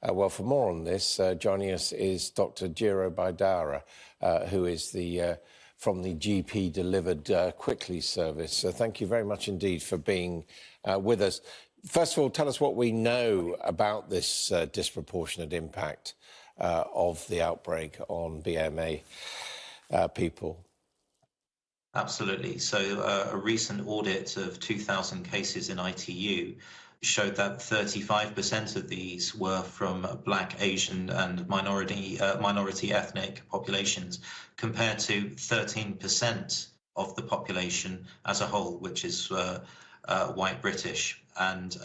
hospital. Well, for more on this, joining us is Dr. Jiro Baidara, who is from the GP Delivered Quickly service. So thank you very much indeed for being with us. First of all, tell us what we know about this disproportionate impact of the outbreak on BMA people. Absolutely. So a recent audit of 2,000 cases in ITU showed that 35% of these were from Black, Asian and minority ethnic populations, compared to 13% of the population as a whole, which is white British. And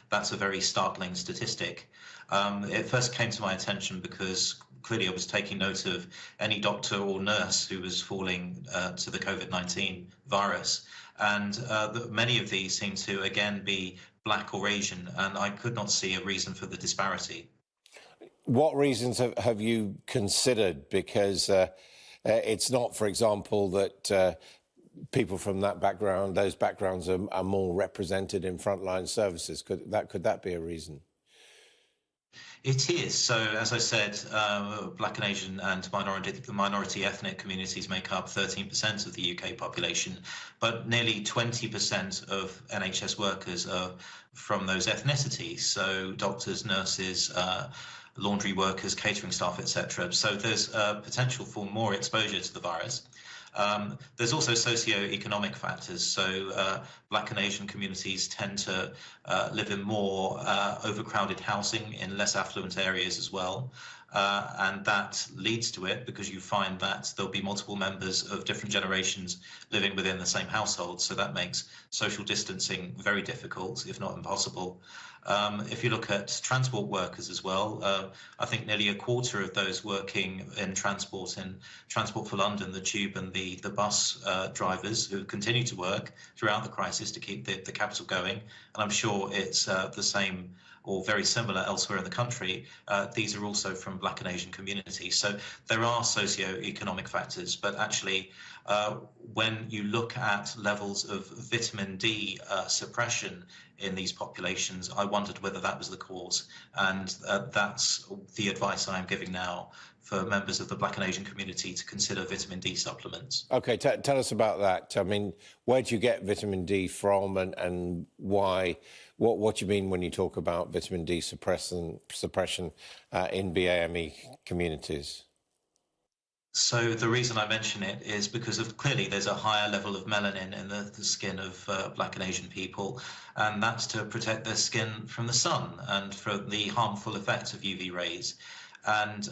that's a very startling statistic. It first came to my attention because clearly I was taking note of any doctor or nurse who was falling to the COVID-19 virus. And many of these seem to, again, be Black or Asian, and I could not see a reason for the disparity. What reasons have you considered? Because it's not, for example, that people from that background, those backgrounds are more represented in frontline services. Could that be a reason? It is. So, as I said, Black and Asian and minority ethnic communities make up 13% of the UK population, but nearly 20% of NHS workers are from those ethnicities. So doctors, nurses, laundry workers, catering staff, etc. So there's potential for more exposure to the virus. There's also socio-economic factors. So Black and Asian communities tend to live in more overcrowded housing in less affluent areas as well. And that leads to it because you find that there'll be multiple members of different generations living within the same household. So that makes social distancing very difficult, if not impossible. If you look at transport workers as well, I think nearly a quarter of those working in Transport for London, the tube and the bus drivers who continue to work throughout the crisis to keep the capital going. And I'm sure it's the same or very similar elsewhere in the country. These are also from Black and Asian communities. So there are socio-economic factors, but actually when you look at levels of vitamin D suppression in these populations, I wondered whether that was the cause. And that's the advice I'm giving now for members of the Black and Asian community to consider vitamin D supplements. OK, tell us about that. I mean, where do you get vitamin D from and why? What do you mean when you talk about vitamin D suppression in BAME communities? So the reason I mention it is because of clearly there's a higher level of melanin in the skin of Black and Asian people, and that's to protect their skin from the sun and from the harmful effects of UV rays. And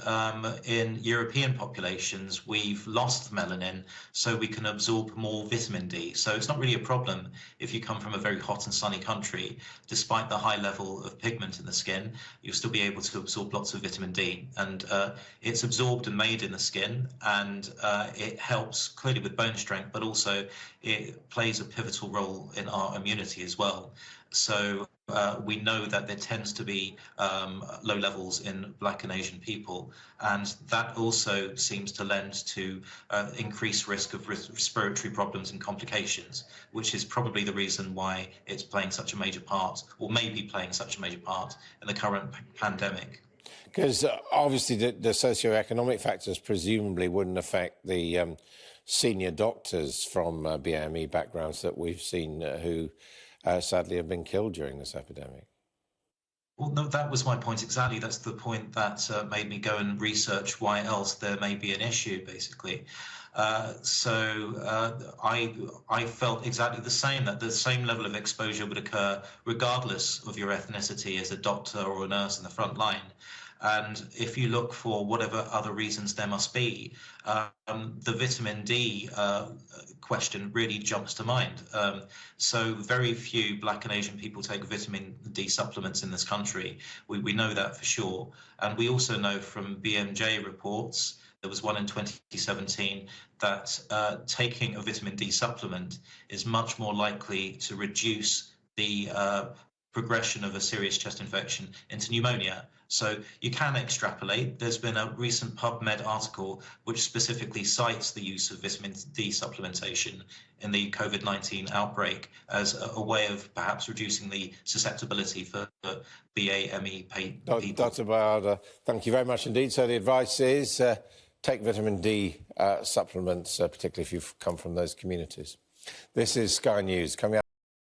in European populations, we've lost melanin, so we can absorb more vitamin D. So it's not really a problem if you come from a very hot and sunny country. Despite the high level of pigment in the skin, you'll still be able to absorb lots of vitamin D. And it's absorbed and made in the skin, and it helps clearly with bone strength, but also it plays a pivotal role in our immunity as well. So we know that there tends to be low levels in Black and Asian people, and that also seems to lend to increased risk of respiratory problems and complications, which is probably the reason why it's playing such a major part, or may be playing such a major part in the current pandemic. Because obviously the socio-economic factors presumably wouldn't affect the senior doctors from BAME backgrounds that we've seen who sadly have been killed during this epidemic. Well, no, that was my point exactly. That's the point that made me go and research why else there may be an issue, basically. So I felt exactly the same, that the same level of exposure would occur regardless of your ethnicity as a doctor or a nurse in the front line. And if you look for whatever other reasons there must be, the vitamin D question really jumps to mind. So very few Black and Asian people take vitamin D supplements in this country. We know that for sure. And we also know from BMJ reports, there was one in 2017, that taking a vitamin D supplement is much more likely to reduce the progression of a serious chest infection into pneumonia. So you can extrapolate. There's been a recent PubMed article which specifically cites the use of vitamin D supplementation in the COVID-19 outbreak as a way of perhaps reducing the susceptibility for BAME people. Dr. Bayada, thank you very much indeed. So the advice is take vitamin D supplements, particularly if you've come from those communities. This is Sky News coming up.